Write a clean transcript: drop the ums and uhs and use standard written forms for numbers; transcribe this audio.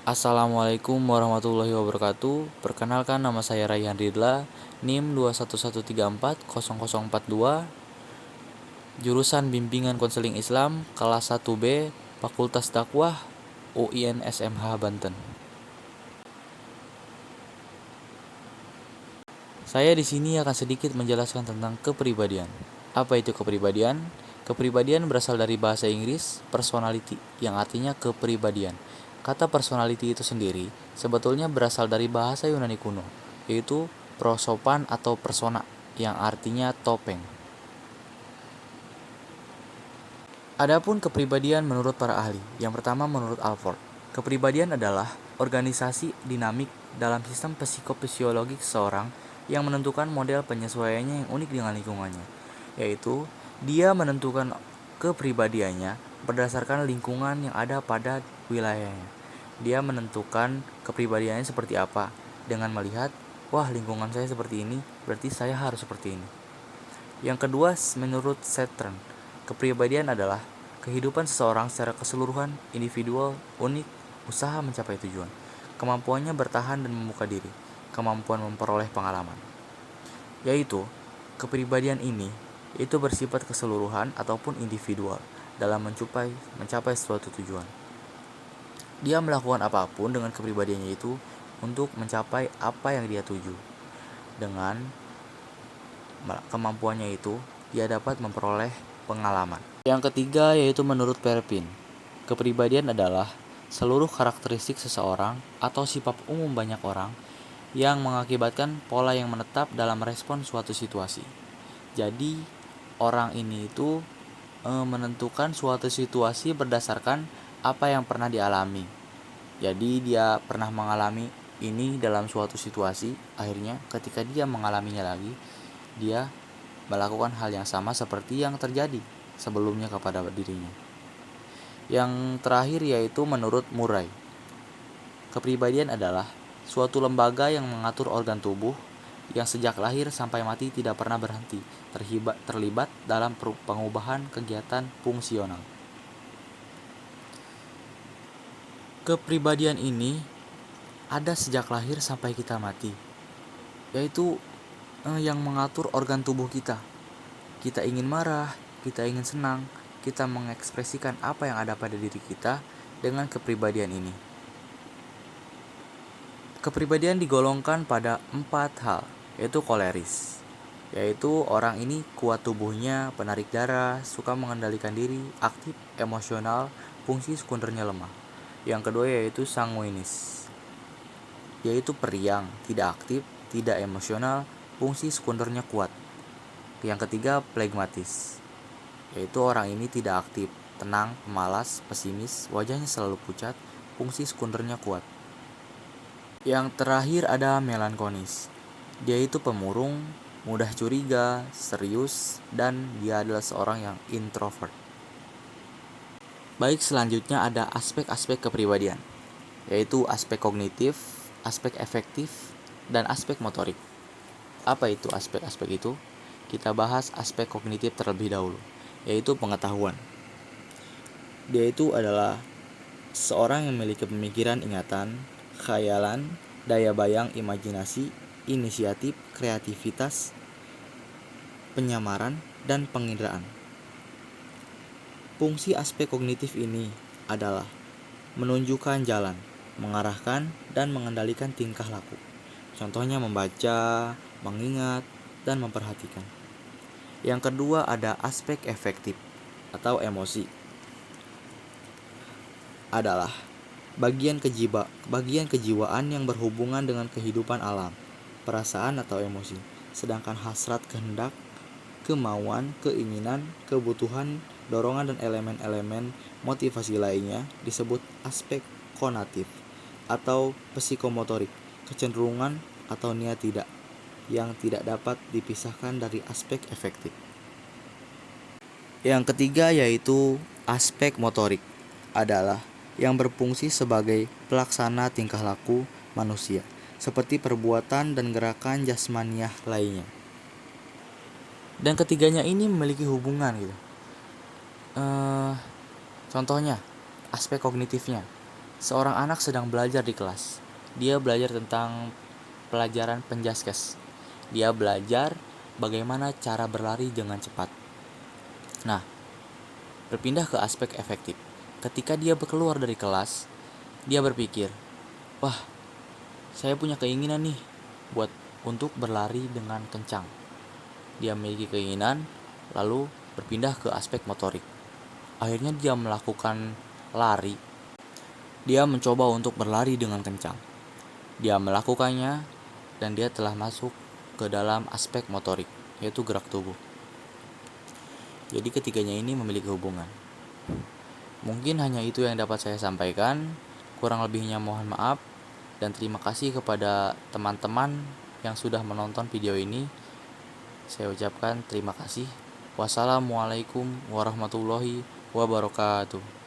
Assalamualaikum warahmatullahi wabarakatuh. Perkenalkan, nama saya Rayhan Ridla, NIM 211340042, jurusan Bimbingan Konseling Islam, kelas 1B, Fakultas Dakwah, UIN SMH Banten. Saya di sini akan sedikit menjelaskan tentang kepribadian. Apa itu kepribadian? Kepribadian berasal dari bahasa Inggris personality, yang artinya kepribadian. Kata personality itu sendiri sebetulnya berasal dari bahasa Yunani kuno, yaitu prosopan atau persona, yang artinya topeng. Adapun kepribadian menurut para ahli, yang pertama menurut Alford, kepribadian adalah organisasi dinamik dalam sistem psikofisiologis seseorang yang menentukan model penyesuaiannya yang unik dengan lingkungannya, yaitu dia menentukan kepribadiannya berdasarkan lingkungan yang ada pada wilayahnya. Dia menentukan kepribadiannya seperti apa dengan melihat, wah, lingkungan saya seperti ini, berarti saya harus seperti ini. Yang kedua, menurut Saturn, kepribadian adalah kehidupan seseorang secara keseluruhan, individual, unik, usaha mencapai tujuan, kemampuannya bertahan dan membuka diri, kemampuan memperoleh pengalaman. Yaitu, kepribadian ini itu bersifat keseluruhan ataupun individual dalam mencapai suatu tujuan. Dia melakukan apapun dengan kepribadiannya itu untuk mencapai apa yang dia tuju. Dengan kemampuannya itu, dia dapat memperoleh pengalaman. Yang ketiga yaitu menurut Perpin, kepribadian adalah seluruh karakteristik seseorang atau sifat umum banyak orang yang mengakibatkan pola yang menetap dalam respon suatu situasi. Jadi orang ini itu menentukan suatu situasi berdasarkan apa yang pernah dialami. Jadi dia pernah mengalami ini dalam suatu situasi, akhirnya ketika dia mengalaminya lagi, dia melakukan hal yang sama seperti yang terjadi sebelumnya kepada dirinya. Yang terakhir yaitu menurut Murray, kepribadian adalah suatu lembaga yang mengatur organ tubuh yang sejak lahir sampai mati tidak pernah berhenti terlibat dalam pengubahan kegiatan fungsional. Kepribadian ini ada sejak lahir sampai kita mati, yaitu yang mengatur organ tubuh kita. Kita ingin marah, kita ingin senang, kita mengekspresikan apa yang ada pada diri kita dengan kepribadian ini. Kepribadian digolongkan pada 4 hal, yaitu koleris, yaitu orang ini kuat tubuhnya, penarik darah, suka mengendalikan diri, aktif, emosional, fungsi sekundernya lemah. Yang kedua yaitu sanguinis, yaitu periang, tidak aktif, tidak emosional, fungsi sekundernya kuat. Yang ketiga phlegmatis, yaitu orang ini tidak aktif, tenang, pemalas, pesimis, wajahnya selalu pucat, fungsi sekundernya kuat. Yang terakhir ada melankolis, dia itu pemurung, mudah curiga, serius, dan dia adalah seorang yang introvert. Baik, selanjutnya ada aspek-aspek kepribadian, yaitu aspek kognitif, aspek efektif, dan aspek motorik. Apa itu aspek-aspek itu? Kita bahas aspek kognitif terlebih dahulu, yaitu pengetahuan. Dia itu adalah seorang yang memiliki pemikiran, ingatan, khayalan, daya bayang, imajinasi, inisiatif, kreativitas, penyamaran, dan penginderaan. Fungsi aspek kognitif ini adalah menunjukkan jalan, mengarahkan, dan mengendalikan tingkah laku. Contohnya membaca, mengingat, dan memperhatikan. Yang kedua ada aspek efektif atau emosi. Adalah bagian kejiwaan yang berhubungan dengan kehidupan alam, perasaan atau emosi. Sedangkan hasrat, kehendak, kemauan, keinginan, kebutuhan, dorongan, dan elemen-elemen motivasi lainnya disebut aspek konatif atau psikomotorik, kecenderungan atau niat tidak, yang tidak dapat dipisahkan dari aspek efektif. Yang ketiga yaitu aspek motorik, adalah yang berfungsi sebagai pelaksana tingkah laku manusia, seperti perbuatan dan gerakan jasmaniah lainnya. Dan ketiganya ini memiliki hubungan gitu. Contohnya aspek kognitifnya, Seorang anak sedang belajar di kelas. Dia belajar tentang pelajaran penjaskes. Dia belajar bagaimana cara berlari dengan cepat. Nah, berpindah ke aspek efektif. Ketika dia keluar dari kelas, dia berpikir, wah, saya punya keinginan nih untuk berlari dengan kencang. Dia memiliki keinginan, lalu berpindah ke aspek motorik. Akhirnya dia melakukan lari. Dia mencoba untuk berlari dengan kencang. Dia melakukannya dan dia telah masuk ke dalam aspek motorik, yaitu gerak tubuh. Jadi ketiganya ini memiliki hubungan. Mungkin hanya itu yang dapat saya sampaikan. Kurang lebihnya mohon maaf. Dan terima kasih kepada teman-teman yang sudah menonton video ini. Saya ucapkan terima kasih. Wassalamualaikum warahmatullahi wabarakatuh.